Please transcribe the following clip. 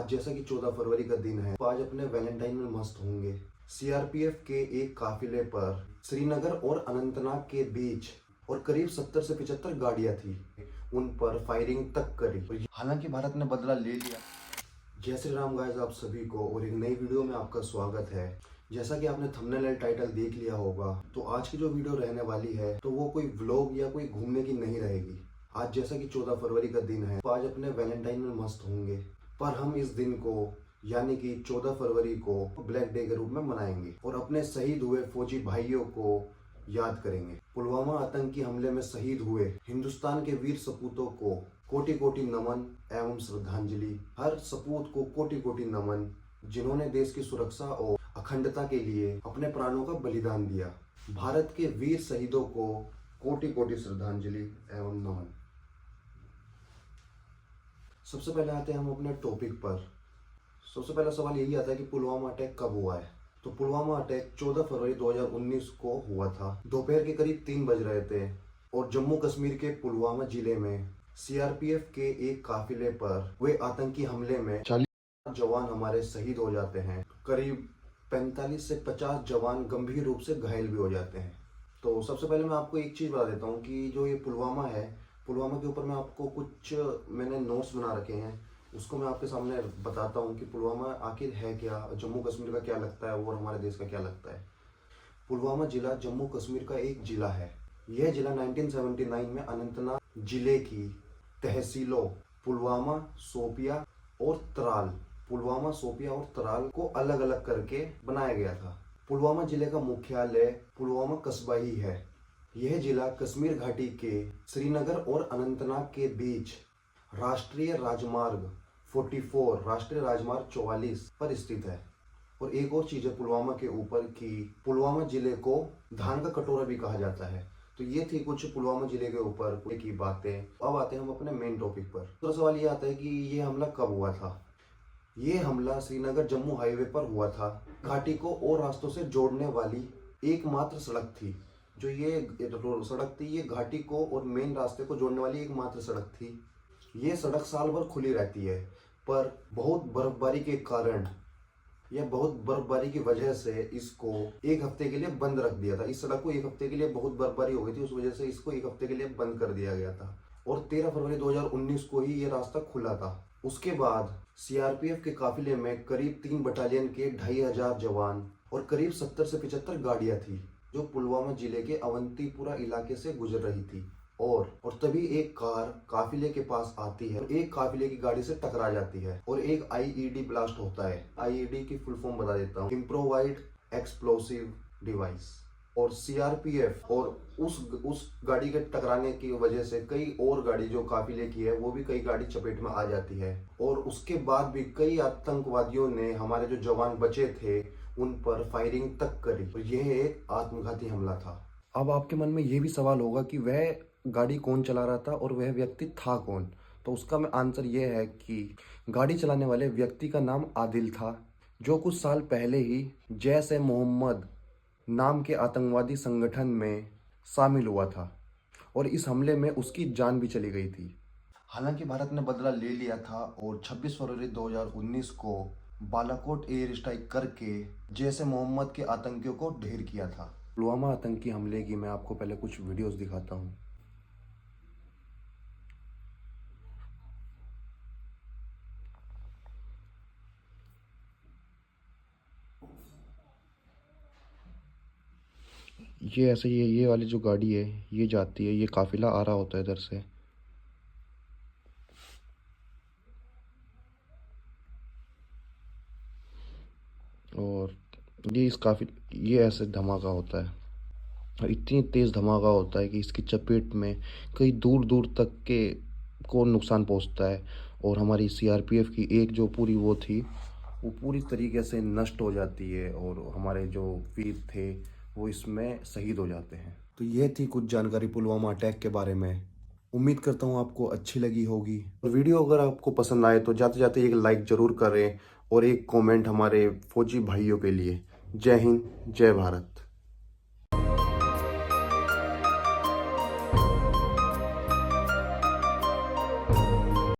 आज जैसा कि 14 फरवरी का दिन है, तो आज अपने वैलेंटाइन में मस्त होंगे। सीआरपीएफ के एक काफिले पर श्रीनगर और अनंतनाग के बीच और करीब 70 से 75 गाड़ियां थी, उन पर फायरिंग तक करी। हालांकि भारत ने बदला ले लिया। जय श्री राम गाइस, आप सभी को और एक नई वीडियो में आपका स्वागत है। जैसा कि आपने थंबनेल और टाइटल देख लिया होगा, तो आज की जो वीडियो रहने वाली है तो वो कोई व्लॉग या कोई घूमने की नहीं रहेगी। आज जैसा कि 14 फरवरी का दिन है, तो आज अपने वैलेंटाइन में मस्त होंगे, पर हम इस दिन को यानी कि 14 फरवरी को ब्लैक डे के रूप में मनाएंगे और अपने शहीद हुए फौजी भाइयों को याद करेंगे। पुलवामा आतंकी हमले में शहीद हुए हिंदुस्तान के वीर सपूतों को कोटि कोटि नमन एवं श्रद्धांजलि। हर सपूत को कोटि कोटि नमन, जिन्होंने देश की सुरक्षा और अखंडता के लिए अपने प्राणों का बलिदान दिया। भारत के वीर शहीदों को कोटि कोटि श्रद्धांजलि एवं नमन। सबसे पहले आते हैं हम अपने टॉपिक पर। सबसे पहला सवाल यही आता है कि पुलवामा अटैक कब हुआ है। तो पुलवामा अटैक 14 फरवरी 2019 को हुआ था। दोपहर के करीब 3 बज रहे थे और जम्मू कश्मीर के पुलवामा जिले में सीआरपीएफ के एक काफिले पर हुए आतंकी हमले में 40 जवान हमारे शहीद हो जाते हैं। करीब 45 से 50 जवान गंभीर रूप से घायल भी हो जाते हैं। तो सबसे पहले मैं आपको एक चीज़ बता देता हूँ कि जो ये पुलवामा है, पुलवामा के ऊपर मैं आपको कुछ मैंने नोट्स बना रखे हैं, उसको मैं आपके सामने बताता हूँ कि पुलवामा आखिर है क्या, जम्मू कश्मीर का क्या लगता है और हमारे देश का क्या लगता है। पुलवामा जिला जम्मू कश्मीर का एक जिला है। यह जिला 1979 में अनंतनाग जिले की तहसीलों पुलवामा, शोपिया और त्राल को अलग अलग करके बनाया गया था। पुलवामा जिले का मुख्यालय पुलवामा कस्बा ही है। यह जिला कश्मीर घाटी के श्रीनगर और अनंतनाग के बीच राष्ट्रीय राजमार्ग 44 पर स्थित है। और एक और चीज है पुलवामा के ऊपर कि पुलवामा जिले को धान का कटोरा भी कहा जाता है। तो ये थी कुछ पुलवामा जिले के ऊपर की बातें। अब आते हैं हम अपने मेन टॉपिक पर। दूसरा सवाल ये आता है कि ये हमला कब हुआ था। ये हमला श्रीनगर जम्मू हाईवे पर हुआ था। घाटी को और रास्तों से जोड़ने वाली एकमात्र सड़क थी। जो ये सड़क थी, ये घाटी को और मेन रास्ते को जोड़ने वाली एकमात्र सड़क थी। ये सड़क साल भर खुली रहती है, पर बहुत बर्फबारी की वजह से इसको एक हफ्ते के लिए बंद रख दिया था। इस सड़क को एक हफ्ते के लिए बहुत बर्फबारी हो गई थी, उस वजह से इसको एक हफ्ते के लिए बंद कर दिया गया था। और 13 फरवरी 2019 को ही ये रास्ता खुला था। उसके बाद सीआरपीएफ के काफिले में करीब 3 बटालियन के 2500 जवान और करीब 70 से 75 गाड़ियां थी, जो पुलवामा जिले के अवंतीपुरा इलाके से गुजर रही थी। और तभी एक कार काफिले के पास आती है, एक काफिले की गाड़ी से टकरा जाती है और एक आईईडी ब्लास्ट होता है। आईईडी की फुल फॉर्म बता देता हूँ, इम्प्रोवाइज्ड एक्सप्लोसिव डिवाइस। और सीआरपीएफ और उस गाड़ी के टकराने की वजह से कई और गाड़ी जो काफिले की है, वो भी कई गाड़ी चपेट में आ जाती है। और उसके बाद भी कई आतंकवादियों ने हमारे जो जवान बचे थे उन पर फायरिंग तक करी। तो यह एक आत्मघाती हमला था। अब आपके मन में ये भी सवाल होगा कि वह गाड़ी कौन चला रहा था और वह व्यक्ति था कौन। तो उसका आंसर यह है कि गाड़ी चलाने वाले व्यक्ति का नाम आदिल था, जो कुछ साल पहले ही जैश ए मोहम्मद नाम के आतंकवादी संगठन में शामिल हुआ था और इस हमले में उसकी जान भी चली गई थी। हालांकि भारत ने बदला ले लिया था और 26 फरवरी 2019 को बालाकोट एयर स्ट्राइक करके जैश ए मोहम्मद के आतंकियों को ढेर किया था। पुलवामा आतंकी हमले की मैं आपको पहले कुछ वीडियोस दिखाता हूँ। ये ऐसे ये वाली जो गाड़ी है ये जाती है, ये काफिला आ रहा होता है इधर से। और ये ऐसे धमाका होता है और इतनी तेज़ धमाका होता है कि इसकी चपेट में कई दूर दूर तक के को नुकसान पहुंचता है। और हमारी सीआरपीएफ की एक जो पूरी वो थी, वो पूरी तरीके से नष्ट हो जाती है और हमारे जो वीर थे वो इसमें शहीद हो जाते हैं। तो ये थी कुछ जानकारी पुलवामा अटैक के बारे में। उम्मीद करता हूँ आपको अच्छी लगी होगी। और वीडियो अगर आपको पसंद आए तो जाते जाते एक लाइक ज़रूर करें और एक कमेंट हमारे फौजी भाइयों के लिए। जय हिंद, जय भारत।